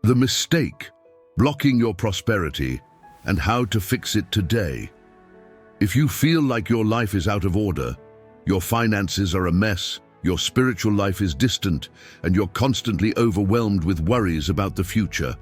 The mistake, blocking your prosperity, and how to fix it today. If you feel like your life is out of order, your finances are a mess, your spiritual life is distant, and you're constantly overwhelmed with worries about the future,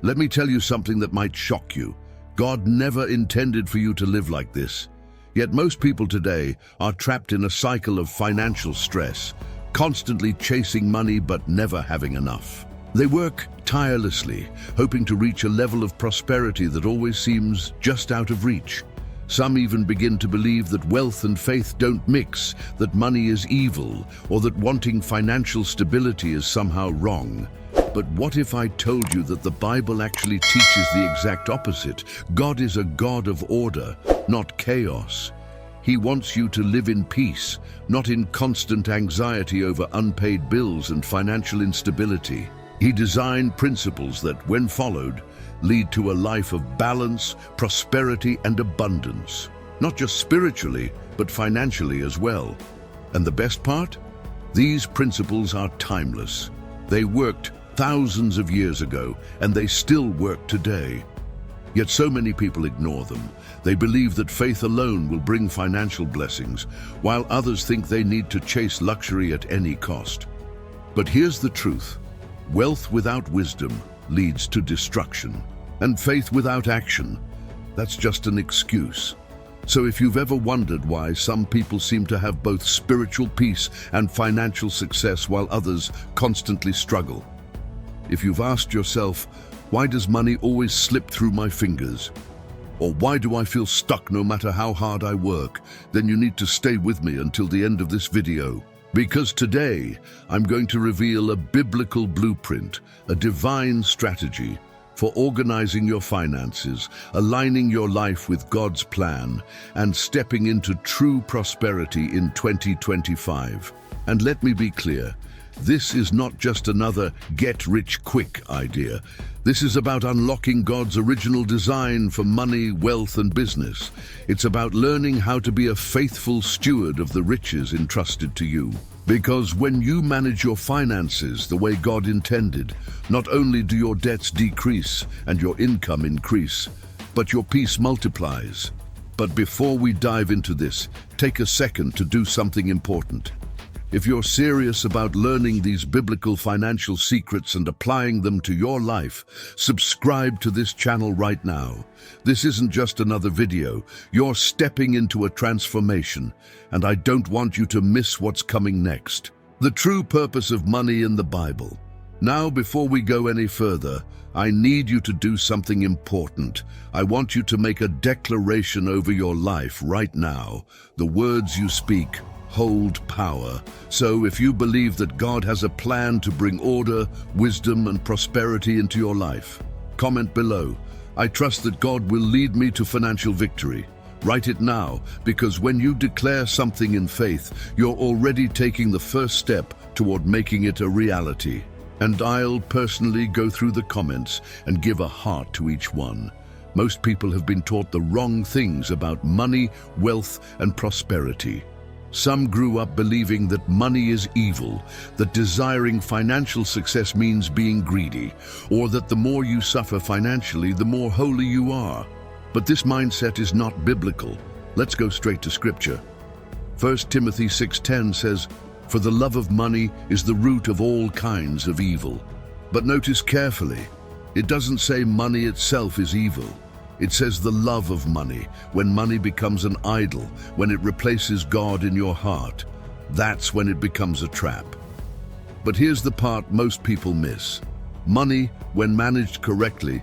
let me tell you something that might shock you. God never intended for you to live like this. Yet most people today are trapped in a cycle of financial stress, constantly chasing money but never having enough. They work tirelessly, hoping to reach a level of prosperity that always seems just out of reach. Some even begin to believe that wealth and faith don't mix, that money is evil, or that wanting financial stability is somehow wrong. But what if I told you that the Bible actually teaches the exact opposite? God is a God of order, not chaos. He wants you to live in peace, not in constant anxiety over unpaid bills and financial instability. He designed principles that, when followed, lead to a life of balance, prosperity, and abundance. Not just spiritually, but financially as well. And the best part? These principles are timeless. They worked thousands of years ago, and they still work today. Yet so many people ignore them. They believe that faith alone will bring financial blessings, while others think they need to chase luxury at any cost. But here's the truth. Wealth without wisdom leads to destruction, and faith without action, that's just an excuse. So if you've ever wondered why some people seem to have both spiritual peace and financial success while others constantly struggle, if you've asked yourself, why does money always slip through my fingers? Or why do I feel stuck no matter how hard I work? Then you need to stay with me until the end of this video. Because today, I'm going to reveal a biblical blueprint, a divine strategy for organizing your finances, aligning your life with God's plan, and stepping into true prosperity in 2025. And let me be clear, this is not just another get-rich-quick idea. This is about unlocking God's original design for money, wealth, and business. It's about learning how to be a faithful steward of the riches entrusted to you. Because when you manage your finances the way God intended, not only do your debts decrease and your income increase, but your peace multiplies. But before we dive into this, take a second to do something important. If you're serious about learning these biblical financial secrets and applying them to your life, subscribe to this channel right now. This isn't just another video. You're stepping into a transformation, and I don't want you to miss what's coming next. The true purpose of money in the Bible. Now, before we go any further, I need you to do something important. I want you to make a declaration over your life right now. The words you speak hold power. So if you believe that God has a plan to bring order, wisdom, and prosperity into your life, comment below. I trust that God will lead me to financial victory. Write it now, because when you declare something in faith, you're already taking the first step toward making it a reality. And I'll personally go through the comments and give a heart to each one. Most people have been taught the wrong things about money, wealth, and prosperity. Some grew up believing that money is evil, that desiring financial success means being greedy, or that the more you suffer financially, the more holy you are. But this mindset is not biblical. Let's go straight to Scripture. 1 Timothy 6:10 says, "For the love of money is the root of all kinds of evil." But notice carefully, it doesn't say money itself is evil. It says the love of money. When money becomes an idol, when it replaces God in your heart, that's when it becomes a trap. But here's the part most people miss. Money, when managed correctly,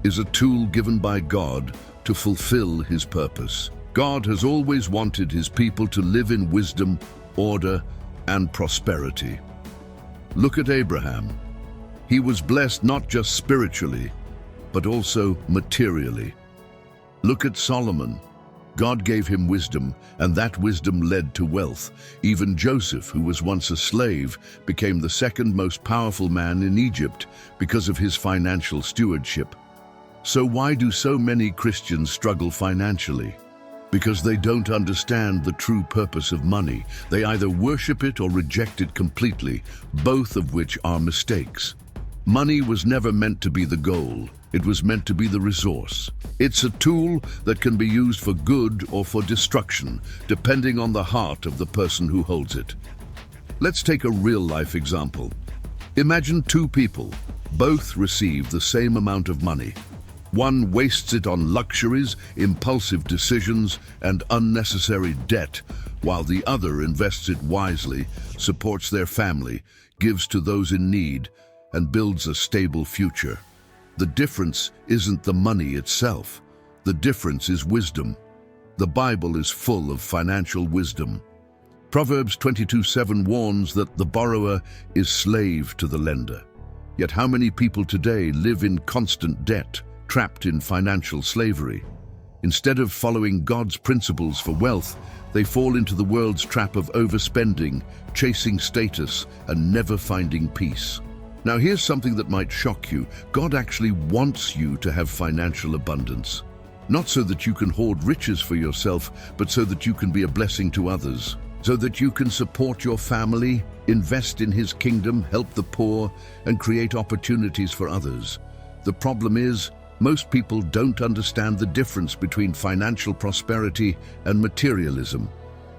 is a tool given by God to fulfill His purpose. God has always wanted His people to live in wisdom, order, and prosperity. Look at Abraham. He was blessed not just spiritually, but also materially. Look at Solomon. God gave him wisdom, and that wisdom led to wealth. Even Joseph, who was once a slave, became the second most powerful man in Egypt because of his financial stewardship. So why do so many Christians struggle financially? Because they don't understand the true purpose of money. They either worship it or reject it completely, both of which are mistakes. Money was never meant to be the goal. It was meant to be the resource. It's a tool that can be used for good or for destruction, depending on the heart of the person who holds it. Let's take a real-life example. Imagine two people. Both receive the same amount of money. One wastes it on luxuries, impulsive decisions, and unnecessary debt, while the other invests it wisely, supports their family, gives to those in need, and builds a stable future. The difference isn't the money itself. The difference is wisdom. The Bible is full of financial wisdom. Proverbs 22:7 warns that the borrower is slave to the lender. Yet how many people today live in constant debt, trapped in financial slavery? Instead of following God's principles for wealth, they fall into the world's trap of overspending, chasing status, and never finding peace. Now here's something that might shock you. God actually wants you to have financial abundance. Not so that you can hoard riches for yourself, but so that you can be a blessing to others. So that you can support your family, invest in His kingdom, help the poor, and create opportunities for others. The problem is, most people don't understand the difference between financial prosperity and materialism.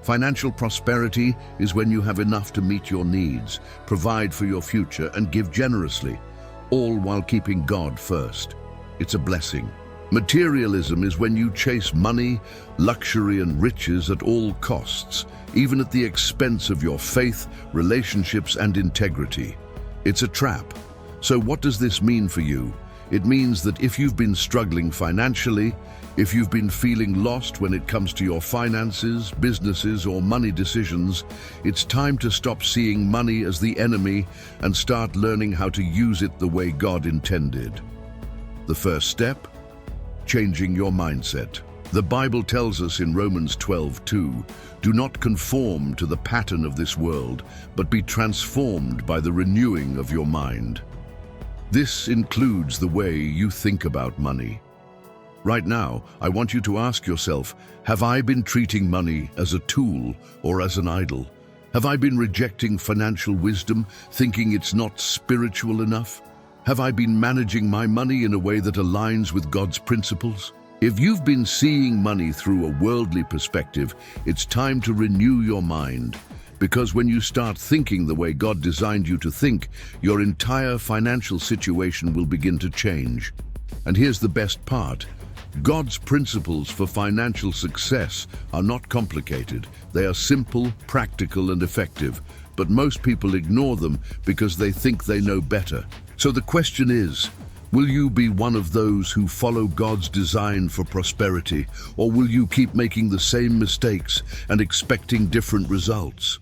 Financial prosperity is when you have enough to meet your needs, provide for your future, and give generously, all while keeping God first. It's a blessing. Materialism is when you chase money, luxury, and riches at all costs, even at the expense of your faith, relationships, and integrity. It's a trap. So what does this mean for you? It means that if you've been struggling financially, if you've been feeling lost when it comes to your finances, businesses, or money decisions, it's time to stop seeing money as the enemy and start learning how to use it the way God intended. The first step? Changing your mindset. The Bible tells us in Romans 12:2, "Do not conform to the pattern of this world, but be transformed by the renewing of your mind." This includes the way you think about money. Right now, I want you to ask yourself, have I been treating money as a tool or as an idol? Have I been rejecting financial wisdom, thinking it's not spiritual enough? Have I been managing my money in a way that aligns with God's principles? If you've been seeing money through a worldly perspective, it's time to renew your mind. Because when you start thinking the way God designed you to think, your entire financial situation will begin to change. And here's the best part. God's principles for financial success are not complicated. They are simple, practical, and effective. But most people ignore them because they think they know better. So the question is, will you be one of those who follow God's design for prosperity, or will you keep making the same mistakes and expecting different results?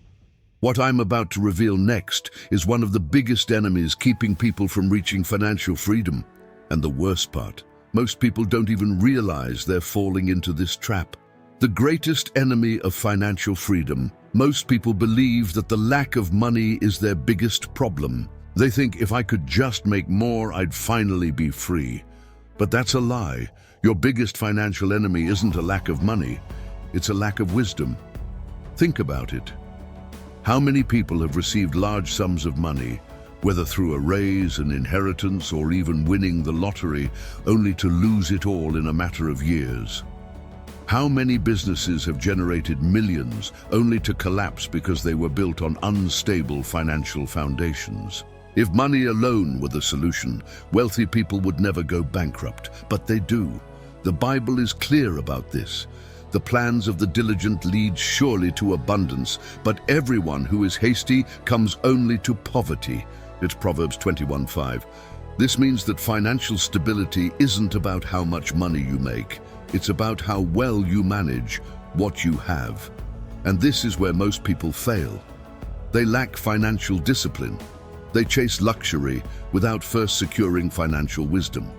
What I'm about to reveal next is one of the biggest enemies keeping people from reaching financial freedom. And the worst part, most people don't even realize they're falling into this trap. The greatest enemy of financial freedom. Most people believe that the lack of money is their biggest problem. They think if I could just make more, I'd finally be free. But that's a lie. Your biggest financial enemy isn't a lack of money. It's a lack of wisdom. Think about it. How many people have received large sums of money, whether through a raise, an inheritance, or even winning the lottery, only to lose it all in a matter of years? How many businesses have generated millions only to collapse because they were built on unstable financial foundations? If money alone were the solution, wealthy people would never go bankrupt, but they do. The Bible is clear about this. The plans of the diligent lead surely to abundance, but everyone who is hasty comes only to poverty. It's Proverbs 21:5. This means that financial stability isn't about how much money you make. It's about how well you manage what you have. And this is where most people fail. They lack financial discipline. They chase luxury without first securing financial wisdom.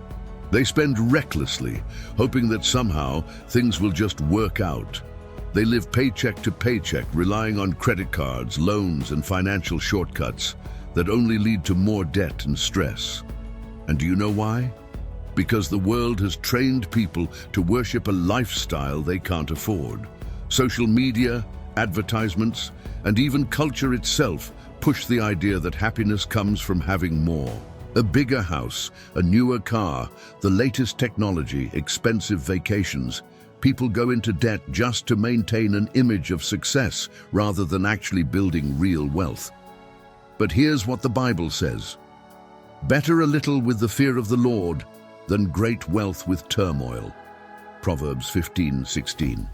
They spend recklessly, hoping that somehow things will just work out. They live paycheck to paycheck, relying on credit cards, loans, and financial shortcuts that only lead to more debt and stress. And do you know why? Because the world has trained people to worship a lifestyle they can't afford. Social media, advertisements, and even culture itself push the idea that happiness comes from having more. A bigger house, a newer car, the latest technology, expensive vacations. People go into debt just to maintain an image of success rather than actually building real wealth. But here's what the Bible says. Better a little with the fear of the Lord than great wealth with turmoil. Proverbs 15:16.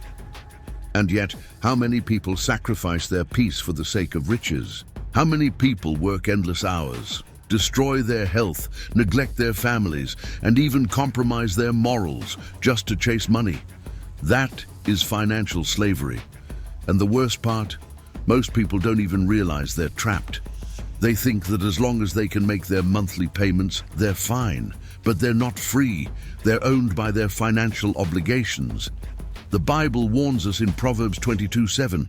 And yet, how many people sacrifice their peace for the sake of riches? How many people work endless hours, destroy their health, neglect their families, and even compromise their morals just to chase money? That is financial slavery. And the worst part, most people don't even realize they're trapped. They think that as long as they can make their monthly payments, they're fine. But they're not free. They're owned by their financial obligations. The Bible warns us in Proverbs 22:7,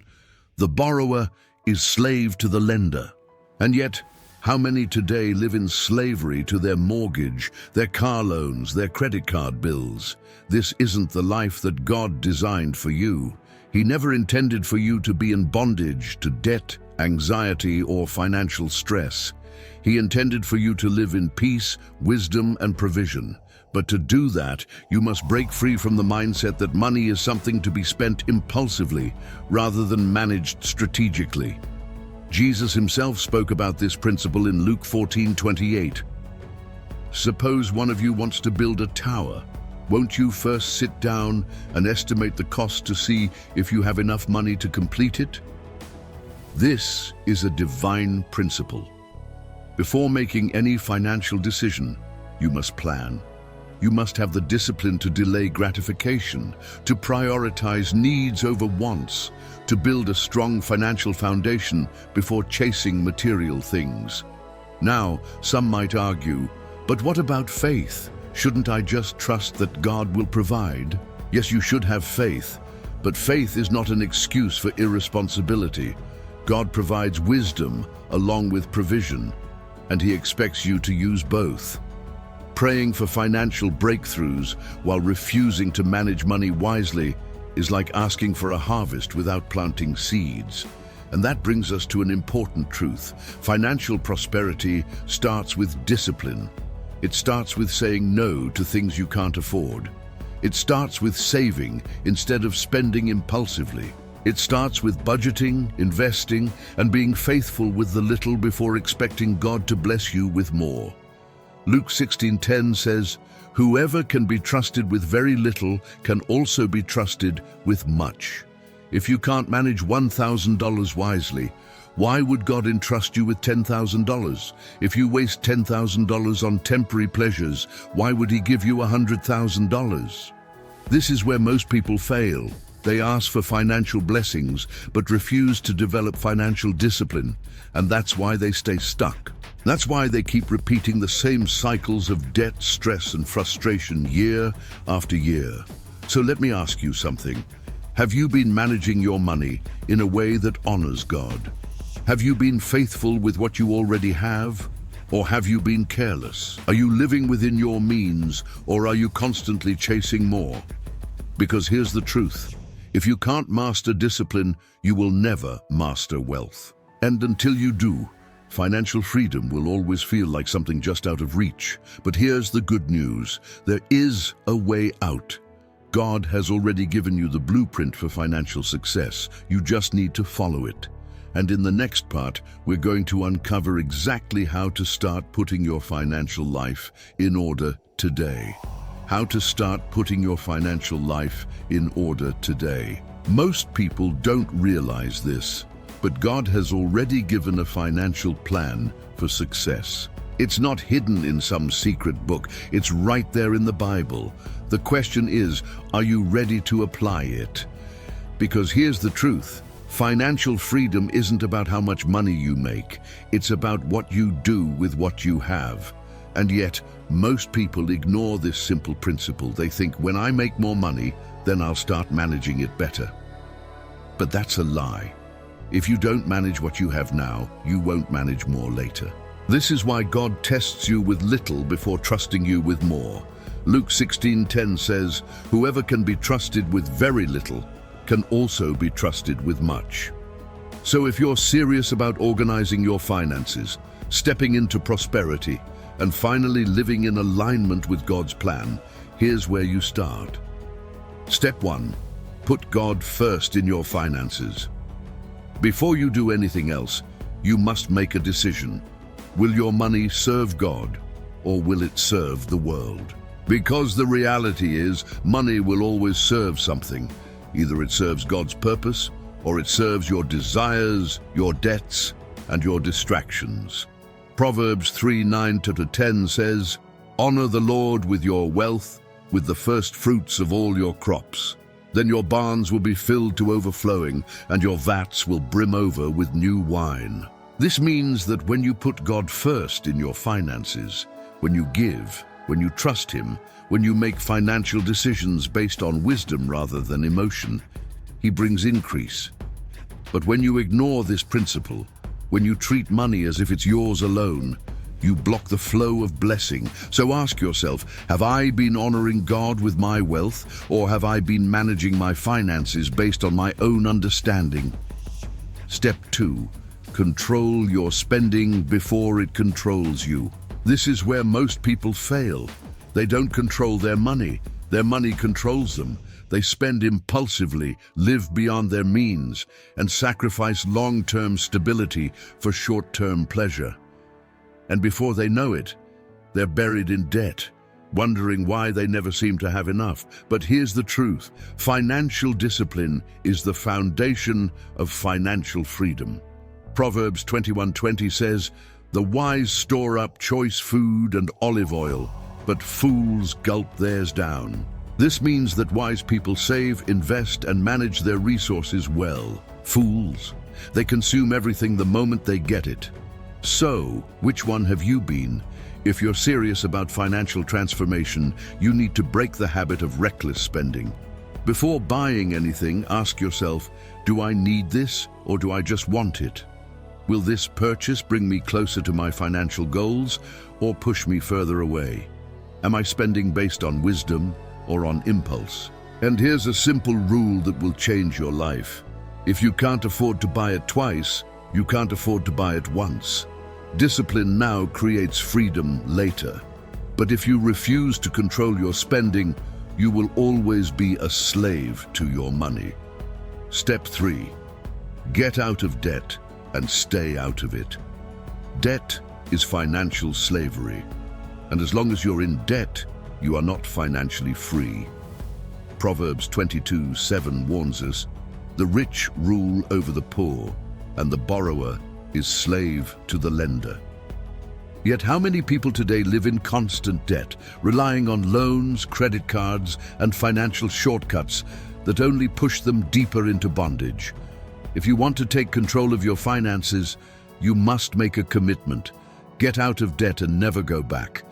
the borrower is slave to the lender. And yet, how many today live in slavery to their mortgage, their car loans, their credit card bills? This isn't the life that God designed for you. He never intended for you to be in bondage to debt, anxiety, or financial stress. He intended for you to live in peace, wisdom, and provision. But to do that, you must break free from the mindset that money is something to be spent impulsively rather than managed strategically. Jesus himself spoke about this principle in Luke 14:28. Suppose one of you wants to build a tower. Won't you first sit down and estimate the cost to see if you have enough money to complete it? This is a divine principle. Before making any financial decision, you must plan. You must have the discipline to delay gratification, to prioritize needs over wants, to build a strong financial foundation before chasing material things. Now, some might argue, but what about faith? Shouldn't I just trust that God will provide? Yes, you should have faith, but faith is not an excuse for irresponsibility. God provides wisdom along with provision, and He expects you to use both. Praying for financial breakthroughs while refusing to manage money wisely is like asking for a harvest without planting seeds. And that brings us to an important truth. Financial prosperity starts with discipline. It starts with saying no to things you can't afford. It starts with saving instead of spending impulsively. It starts with budgeting, investing, and being faithful with the little before expecting God to bless you with more. Luke 16:10 says, "Whoever can be trusted with very little can also be trusted with much." If you can't manage $1,000 wisely, why would God entrust you with $10,000? If you waste $10,000 on temporary pleasures, why would He give you $100,000? This is where most people fail. They ask for financial blessings, but refuse to develop financial discipline, and that's why they stay stuck. That's why they keep repeating the same cycles of debt, stress, and frustration year after year. So let me ask you something. Have you been managing your money in a way that honors God? Have you been faithful with what you already have? Or have you been careless? Are you living within your means, or are you constantly chasing more? Because here's the truth. If you can't master discipline, you will never master wealth. And until you do, financial freedom will always feel like something just out of reach. But here's the good news. There is a way out. God has already given you the blueprint for financial success. You just need to follow it. And in the next part, we're going to uncover exactly how to start putting your financial life in order today. How to start putting your financial life in order today. Most people don't realize this, but God has already given a financial plan for success. It's not hidden in some secret book. It's right there in the Bible. The question is, are you ready to apply it? Because here's the truth. Financial freedom isn't about how much money you make. It's about what you do with what you have. And yet, most people ignore this simple principle. They think, when I make more money, then I'll start managing it better. But that's a lie. If you don't manage what you have now, you won't manage more later. This is why God tests you with little before trusting you with more. Luke 16:10 says, "Whoever can be trusted with very little can also be trusted with much." So if you're serious about organizing your finances, stepping into prosperity, and finally living in alignment with God's plan, here's where you start. Step 1. Put God first in your finances. Before you do anything else, you must make a decision. Will your money serve God, or will it serve the world? Because the reality is, money will always serve something. Either it serves God's purpose, or it serves your desires, your debts, and your distractions. Proverbs 3:9-10 says, "Honor the Lord with your wealth, with the first fruits of all your crops. Then your barns will be filled to overflowing, and your vats will brim over with new wine." This means that when you put God first in your finances, when you give, when you trust Him, when you make financial decisions based on wisdom rather than emotion, He brings increase. But when you ignore this principle, when you treat money as if it's yours alone, you block the flow of blessing. So ask yourself, have I been honoring God with my wealth, or have I been managing my finances based on my own understanding? Step 2. Control your spending before it controls you. This is where most people fail. They don't control their money controls them. They spend impulsively, live beyond their means, and sacrifice long-term stability for short-term pleasure. And before they know it, they're buried in debt, wondering why they never seem to have enough. But here's the truth. Financial discipline is the foundation of financial freedom. Proverbs 21:20 says, "The wise store up choice food and olive oil, but fools gulp theirs down." This means that wise people save, invest, and manage their resources well. Fools, they consume everything the moment they get it. So, which one have you been? If you're serious about financial transformation, you need to break the habit of reckless spending. Before buying anything, ask yourself, do I need this, or do I just want it? Will this purchase bring me closer to my financial goals, or push me further away? Am I spending based on wisdom, or on impulse? And here's a simple rule that will change your life. If you can't afford to buy it twice, you can't afford to buy it once. Discipline now creates freedom later. But if you refuse to control your spending, you will always be a slave to your money. Step 3. Get out of debt and stay out of it. Debt is financial slavery, and as long as you're in debt, you are not financially free. Proverbs 22:7 warns us, "The rich rule over the poor, and the borrower is slave to the lender." Yet how many people today live in constant debt, relying on loans, credit cards, and financial shortcuts that only push them deeper into bondage? If you want to take control of your finances, you must make a commitment. Get out of debt and never go back.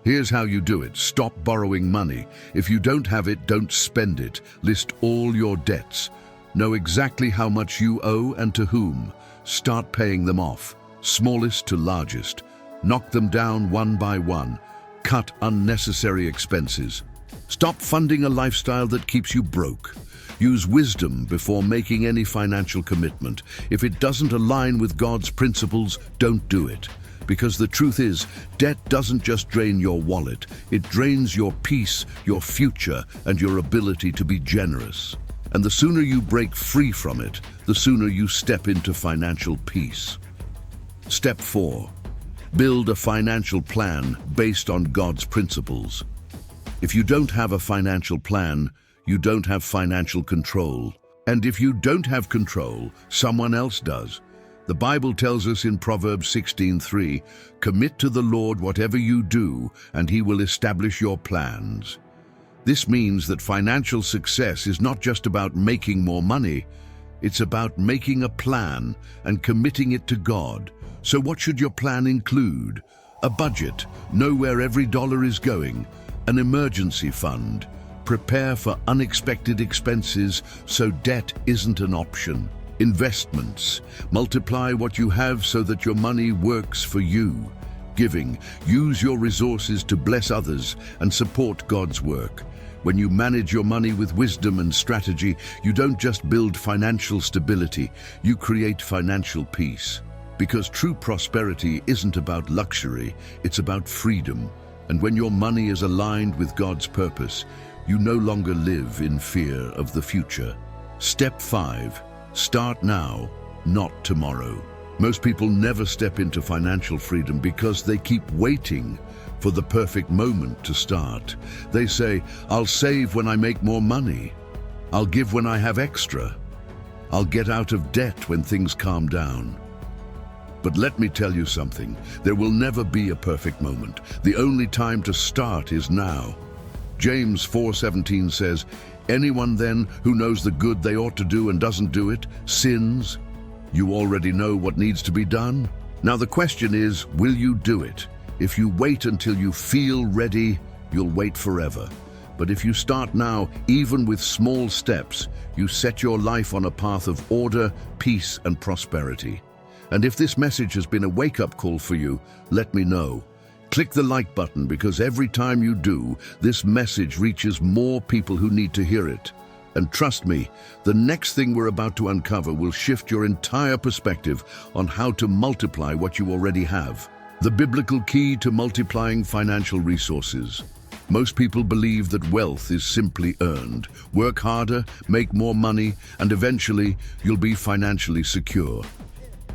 Here's how you do it. Stop borrowing money. If you don't have it, don't spend it. List all your debts. Know exactly how much you owe and to whom. Start paying them off, smallest to largest. Knock them down one by one. Cut unnecessary expenses. Stop funding a lifestyle that keeps you broke. Use wisdom before making any financial commitment. If it doesn't align with God's principles, don't do it. Because the truth is, debt doesn't just drain your wallet, it drains your peace, your future, and your ability to be generous. And the sooner you break free from it, the sooner you step into financial peace. Step 4. Build a financial plan based on God's principles. If you don't have a financial plan, you don't have financial control. And if you don't have control, someone else does. The Bible tells us in Proverbs 16:3, "Commit to the Lord whatever you do, and He will establish your plans." This means that financial success is not just about making more money, it's about making a plan and committing it to God. So what should your plan include? A budget, know where every dollar is going, an emergency fund, prepare for unexpected expenses so debt isn't an option. Investments, multiply what you have so that your money works for you. Giving, use your resources to bless others and support God's work. When you manage your money with wisdom and strategy, you don't just build financial stability, you create financial peace. Because true prosperity isn't about luxury, it's about freedom. And when your money is aligned with God's purpose, you no longer live in fear of the future. Step 5. Start now, not tomorrow. Most people never step into financial freedom because they keep waiting for the perfect moment to start. They say, I'll save when I make more money. I'll give when I have extra. I'll get out of debt when things calm down. But let me tell you something, there will never be a perfect moment. The only time to start is now. James 4:17 says, anyone then who knows the good they ought to do and doesn't do it, sins. You already know what needs to be done. Now the question is, will you do it? If you wait until you feel ready, you'll wait forever. But if you start now, even with small steps, you set your life on a path of order, peace, and prosperity. And if this message has been a wake-up call for you, let me know. Click the like button because every time you do, this message reaches more people who need to hear it. And trust me, the next thing we're about to uncover will shift your entire perspective on how to multiply what you already have. The biblical key to multiplying financial resources. Most people believe that wealth is simply earned. Work harder, make more money, and eventually you'll be financially secure.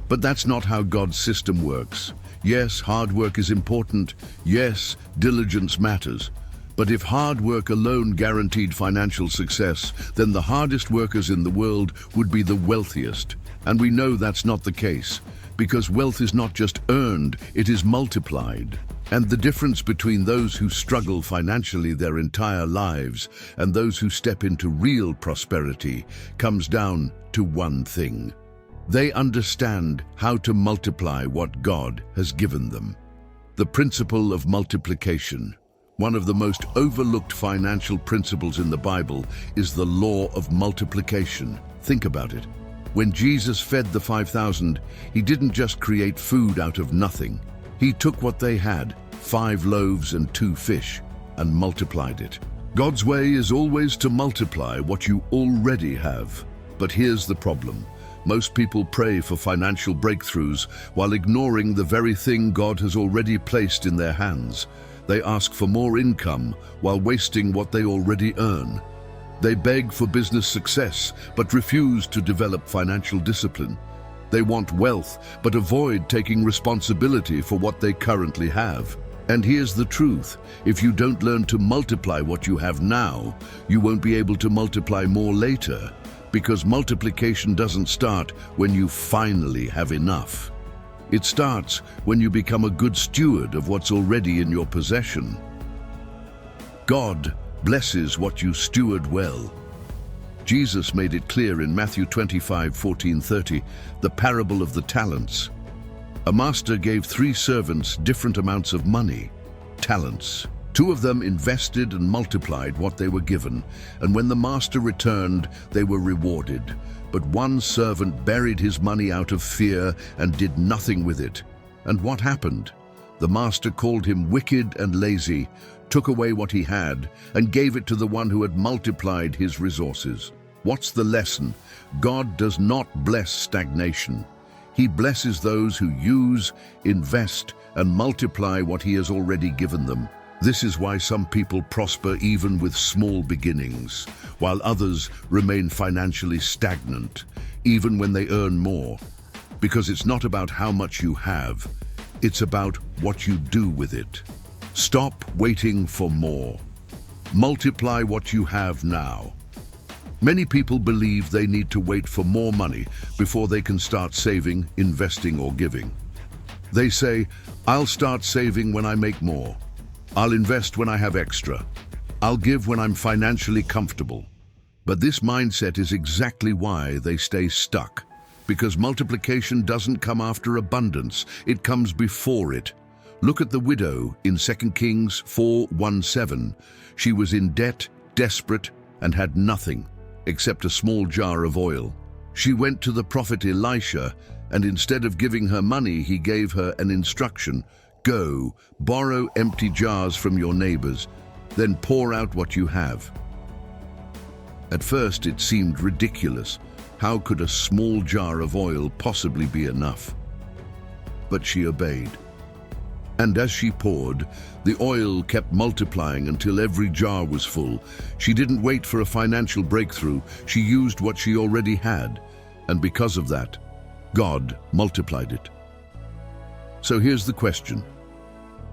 But that's not how God's system works. Yes, hard work is important. Yes, diligence matters. But if hard work alone guaranteed financial success, then the hardest workers in the world would be the wealthiest. And we know that's not the case, because wealth is not just earned, it is multiplied. And the difference between those who struggle financially their entire lives and those who step into real prosperity comes down to one thing. They understand how to multiply what God has given them. The principle of multiplication. One of the most overlooked financial principles in the Bible is the law of multiplication. Think about it. When Jesus fed the 5,000, he didn't just create food out of nothing. He took what they had, 5 loaves and 2 fish, and multiplied it. God's way is always to multiply what you already have. But here's the problem. Most people pray for financial breakthroughs while ignoring the very thing God has already placed in their hands. They ask for more income while wasting what they already earn. They beg for business success but refuse to develop financial discipline. They want wealth but avoid taking responsibility for what they currently have. And here's the truth. If you don't learn to multiply what you have now, you won't be able to multiply more later. Because multiplication doesn't start when you finally have enough. It starts when you become a good steward of what's already in your possession. God blesses what you steward well. Jesus made it clear in Matthew 25:14-30, the parable of the talents. A master gave 3 servants different amounts of money, talents. 2 of them invested and multiplied what they were given, and when the master returned, they were rewarded. But one servant buried his money out of fear and did nothing with it. And what happened? The master called him wicked and lazy, took away what he had, and gave it to the one who had multiplied his resources. What's the lesson? God does not bless stagnation. He blesses those who use, invest, and multiply what he has already given them. This is why some people prosper even with small beginnings, while others remain financially stagnant, even when they earn more. Because it's not about how much you have, it's about what you do with it. Stop waiting for more. Multiply what you have now. Many people believe they need to wait for more money before they can start saving, investing, or giving. They say, I'll start saving when I make more. I'll invest when I have extra. I'll give when I'm financially comfortable. But this mindset is exactly why they stay stuck. Because multiplication doesn't come after abundance, it comes before it. Look at the widow in 2 Kings 4:1-7. She was in debt, desperate, and had nothing except a small jar of oil. She went to the prophet Elisha, and instead of giving her money, he gave her an instruction. Go, borrow empty jars from your neighbors, then pour out what you have. At first it seemed ridiculous. How could a small jar of oil possibly be enough? but she obeyed. And as she poured, the oil kept multiplying until every jar was full. She didn't wait for a financial breakthrough. She used what she already had. And because of that, God multiplied it. So here's the question.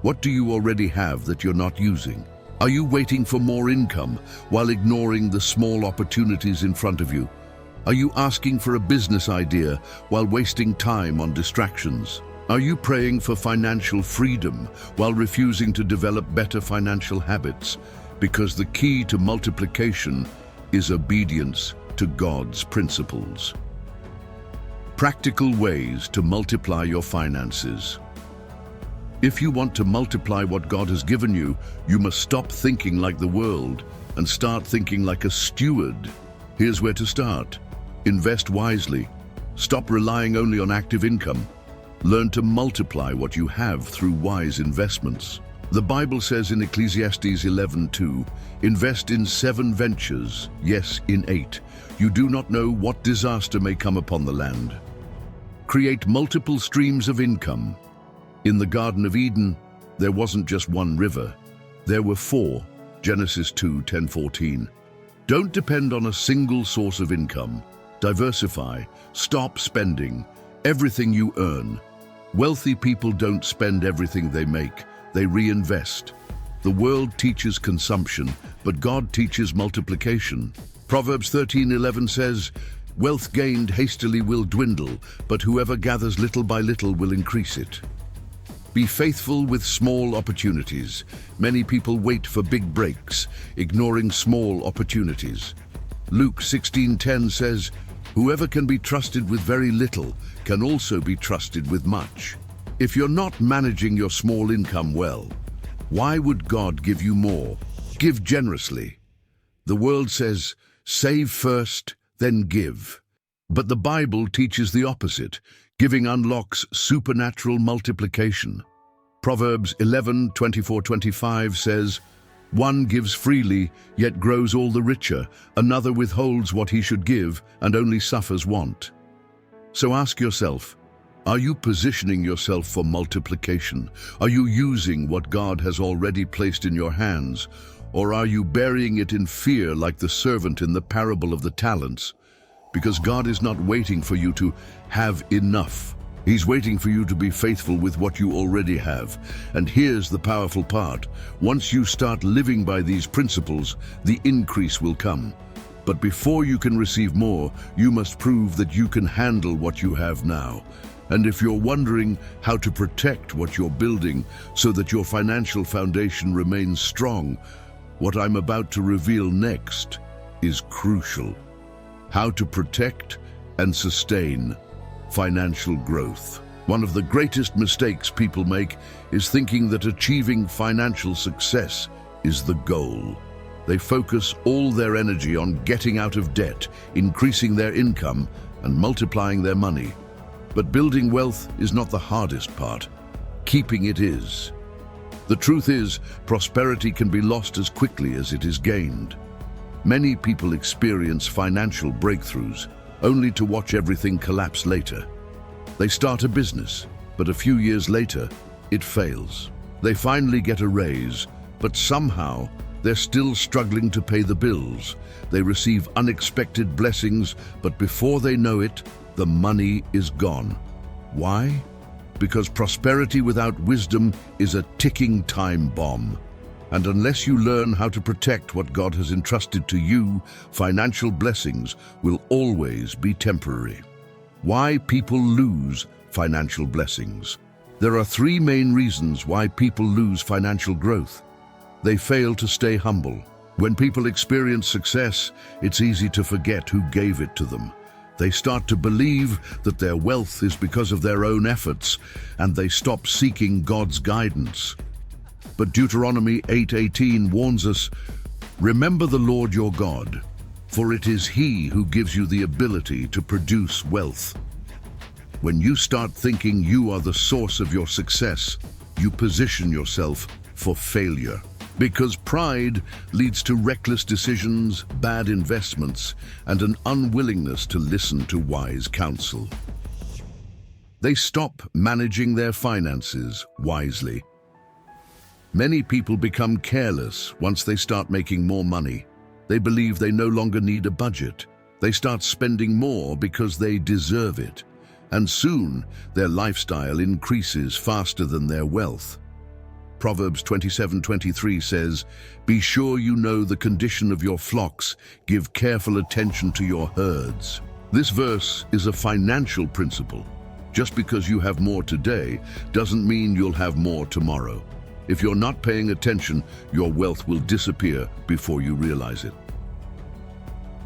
What do you already have that you're not using? Are you waiting for more income while ignoring the small opportunities in front of you? Are you asking for a business idea while wasting time on distractions? Are you praying for financial freedom while refusing to develop better financial habits? Because the key to multiplication is obedience to God's principles. Practical ways to multiply your finances. If you want to multiply what God has given you, you must stop thinking like the world and start thinking like a steward. Here's where to start. Invest wisely. Stop relying only on active income. Learn to multiply what you have through wise investments. The Bible says in Ecclesiastes 11:2, invest in 7 ventures, yes, in 8. You do not know what disaster may come upon the land. Create multiple streams of income. In the Garden of Eden, there wasn't just one river. There were 4, Genesis 2:10-14. Don't depend on a single source of income. Diversify. Stop spending everything you earn. Wealthy people don't spend everything they make. They reinvest. The world teaches consumption, but God teaches multiplication. Proverbs 13:11 says, wealth gained hastily will dwindle, but whoever gathers little by little will increase it. Be faithful with small opportunities. Many people wait for big breaks, ignoring small opportunities. Luke 16:10 says, whoever can be trusted with very little can also be trusted with much. If you're not managing your small income well, why would God give you more? Give generously. The world says, save first, then give. But the Bible teaches the opposite. Giving unlocks supernatural multiplication. Proverbs 11:24-25 says, one gives freely, yet grows all the richer. Another withholds what he should give and only suffers want. So ask yourself, are you positioning yourself for multiplication? Are you using what God has already placed in your hands? Or are you burying it in fear like the servant in the parable of the talents? Because God is not waiting for you to have enough. He's waiting for you to be faithful with what you already have. And here's the powerful part. Once you start living by these principles, the increase will come. But before you can receive more, you must prove that you can handle what you have now. And if you're wondering how to protect what you're building so that your financial foundation remains strong, what I'm about to reveal next is crucial. How to protect and sustain financial growth. One of the greatest mistakes people make is thinking that achieving financial success is the goal. They focus all their energy on getting out of debt, increasing their income, and multiplying their money. But building wealth is not the hardest part. Keeping it is. The truth is, prosperity can be lost as quickly as it is gained. Many people experience financial breakthroughs only to watch everything collapse later. They start a business, but a few years later, it fails. They finally get a raise, but somehow they're still struggling to pay the bills. They receive unexpected blessings, but before they know it, the money is gone. Why? Because prosperity without wisdom is a ticking time bomb. And unless you learn how to protect what God has entrusted to you, financial blessings will always be temporary. Why people lose financial blessings. There are 3 main reasons why people lose financial growth. They fail to stay humble. When people experience success, it's easy to forget who gave it to them. They start to believe that their wealth is because of their own efforts, and they stop seeking God's guidance. But Deuteronomy 8:18 warns us, remember the Lord your God, for it is He who gives you the ability to produce wealth. When you start thinking you are the source of your success, you position yourself for failure. Because pride leads to reckless decisions, bad investments, and an unwillingness to listen to wise counsel. They stop managing their finances wisely. Many people become careless once they start making more money. They believe they no longer need a budget. They start spending more because they deserve it. And soon, their lifestyle increases faster than their wealth. Proverbs 27:23 says, "Be sure you know the condition of your flocks. Give careful attention to your herds." This verse is a financial principle. Just because you have more today doesn't mean you'll have more tomorrow. If you're not paying attention, your wealth will disappear before you realize it.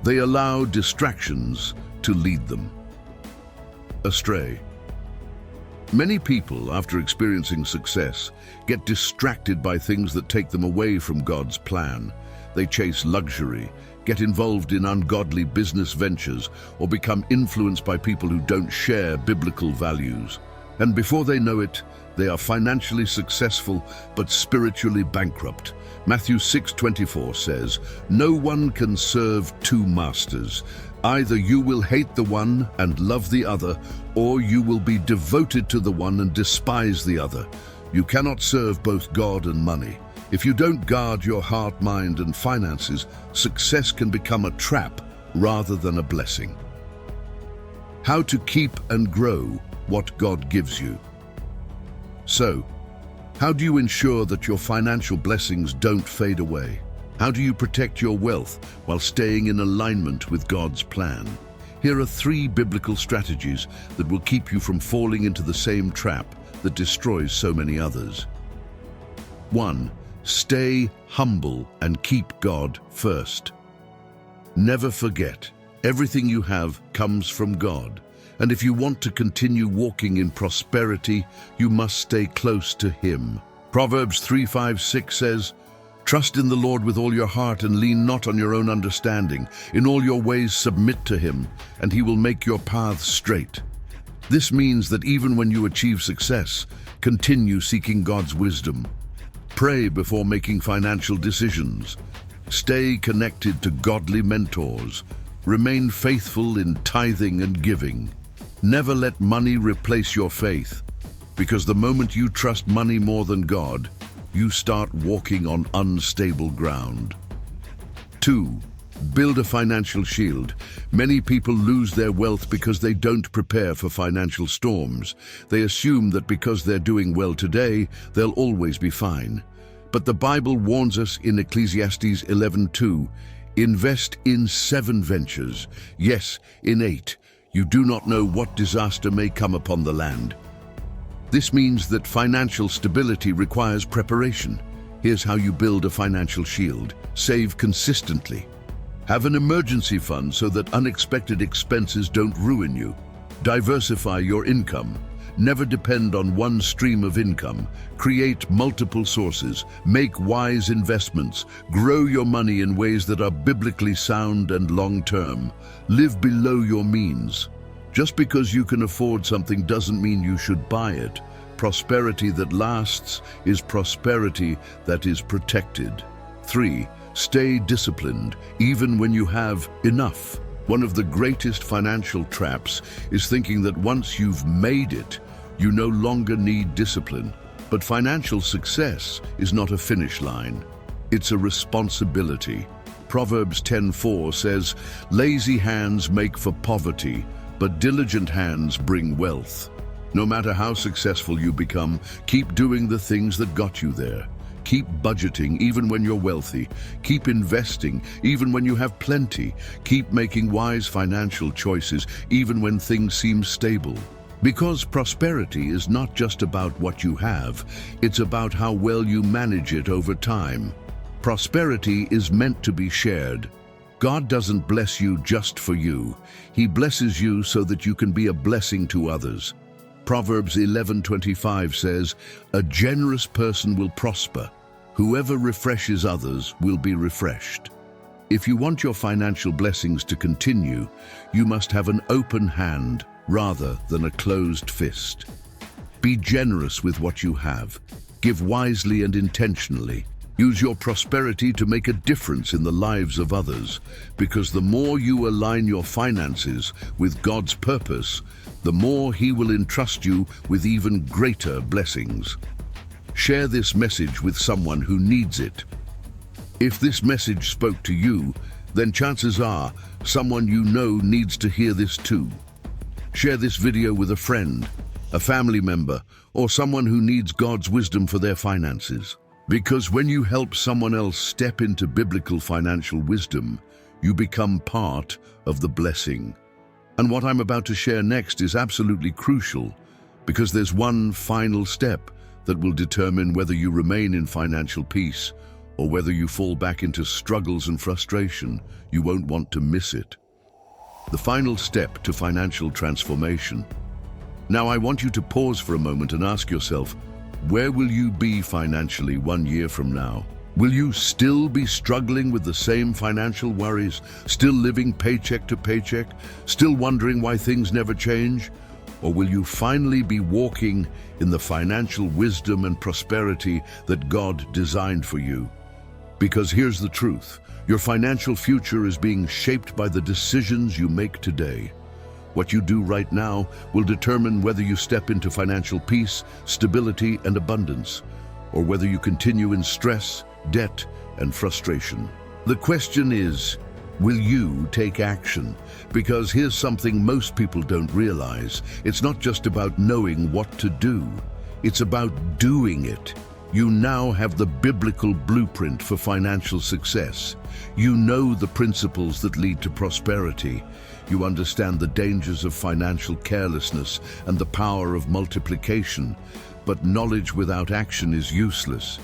They allow distractions to lead them astray. Many people, after experiencing success, get distracted by things that take them away from God's plan. They chase luxury, get involved in ungodly business ventures, or become influenced by people who don't share biblical values. And before they know it, they are financially successful but spiritually bankrupt. Matthew 6:24 says, "No one can serve two masters. Either you will hate the one and love the other, or you will be devoted to the one and despise the other. You cannot serve both God and money." If you don't guard your heart, mind, and finances, success can become a trap rather than a blessing. How to keep and grow what God gives you. So, how do you ensure that your financial blessings don't fade away? How do you protect your wealth while staying in alignment with God's plan? Here are 3 biblical strategies that will keep you from falling into the same trap that destroys so many others. 1. Stay humble and keep God first. Never forget, everything you have comes from God. And if you want to continue walking in prosperity, you must stay close to Him. Proverbs 3:5-6 says, "Trust in the Lord with all your heart and lean not on your own understanding. In all your ways submit to Him, and He will make your paths straight." This means that even when you achieve success, continue seeking God's wisdom. Pray before making financial decisions. Stay connected to godly mentors. Remain faithful in tithing and giving. Never let money replace your faith, because the moment you trust money more than God, you start walking on unstable ground. 2. Build a financial shield. Many people lose their wealth because they don't prepare for financial storms. They assume that because they're doing well today, they'll always be fine. But the Bible warns us in Ecclesiastes 11:2, "Invest in 7 ventures, yes, in 8. You do not know what disaster may come upon the land." This means that financial stability requires preparation. Here's how you build a financial shield. Save consistently. Have an emergency fund so that unexpected expenses don't ruin you. Diversify your income. Never depend on one stream of income. Create multiple sources. Make wise investments. Grow your money in ways that are biblically sound and long-term. Live below your means. Just because you can afford something doesn't mean you should buy it. Prosperity that lasts is prosperity that is protected. 3. Stay disciplined, even when you have enough. One of the greatest financial traps is thinking that once you've made it, you no longer need discipline. But financial success is not a finish line. It's a responsibility. Proverbs 10:4 says, "Lazy hands make for poverty, but diligent hands bring wealth." No matter how successful you become, keep doing the things that got you there. Keep budgeting even when you're wealthy. Keep investing even when you have plenty. Keep making wise financial choices even when things seem stable. Because prosperity is not just about what you have, it's about how well you manage it over time. Prosperity is meant to be shared. God doesn't bless you just for you. He blesses you so that you can be a blessing to others. Proverbs 11:25 says, "A generous person will prosper. Whoever refreshes others will be refreshed." If you want your financial blessings to continue, you must have an open hand rather than a closed fist. Be generous with what you have. Give wisely and intentionally. Use your prosperity to make a difference in the lives of others, because the more you align your finances with God's purpose, the more He will entrust you with even greater blessings. Share this message with someone who needs it. If this message spoke to you, then chances are someone you know needs to hear this too. Share this video with a friend, a family member, or someone who needs God's wisdom for their finances. Because when you help someone else step into biblical financial wisdom, you become part of the blessing. And what I'm about to share next is absolutely crucial, because there's one final step that will determine whether you remain in financial peace or whether you fall back into struggles and frustration. You won't want to miss it. The final step to financial transformation. Now I want you to pause for a moment and ask yourself, where will you be financially 1 year from now? Will you still be struggling with the same financial worries, still living paycheck to paycheck, still wondering why things never change? Or will you finally be walking in the financial wisdom and prosperity that God designed for you? Because here's the truth, your financial future is being shaped by the decisions you make today. What you do right now will determine whether you step into financial peace, stability, and abundance, or whether you continue in stress, debt, and frustration. The question is, will you take action? Because here's something most people don't realize. It's not just about knowing what to do. It's about doing it. You now have the biblical blueprint for financial success. You know the principles that lead to prosperity. You understand the dangers of financial carelessness and the power of multiplication. But knowledge without action is useless.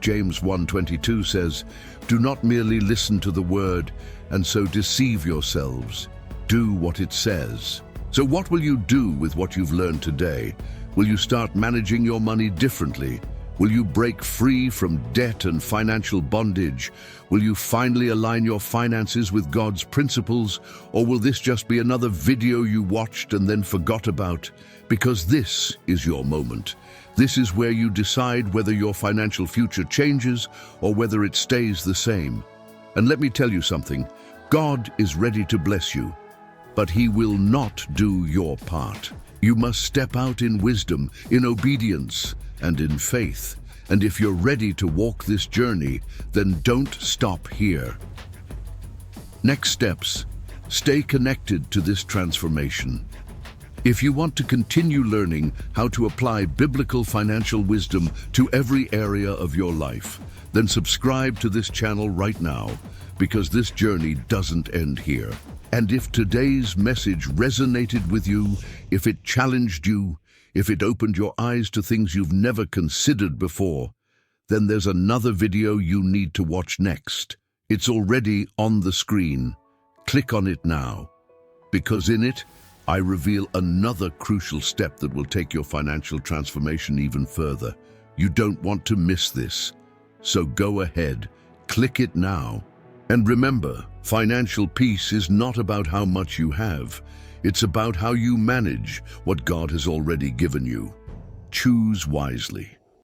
James 1:22 says, "Do not merely listen to the word and so deceive yourselves. Do what it says." So what will you do with what you've learned today? Will you start managing your money differently? Will you break free from debt and financial bondage? Will you finally align your finances with God's principles? Or will this just be another video you watched and then forgot about? Because this is your moment. This is where you decide whether your financial future changes or whether it stays the same. And let me tell you something, God is ready to bless you, but He will not do your part. You must step out in wisdom, in obedience, and in faith. And if you're ready to walk this journey, then don't stop here. Next steps. Stay connected to this transformation. If you want to continue learning how to apply biblical financial wisdom to every area of your life, then subscribe to this channel right now, because this journey doesn't end here. And if today's message resonated with you, if it challenged you, if it opened your eyes to things you've never considered before, then there's another video you need to watch next. It's already on the screen. Click on it now, because in it, I reveal another crucial step that will take your financial transformation even further. You don't want to miss this. So go ahead, click it now. And remember, financial peace is not about how much you have. It's about how you manage what God has already given you. Choose wisely.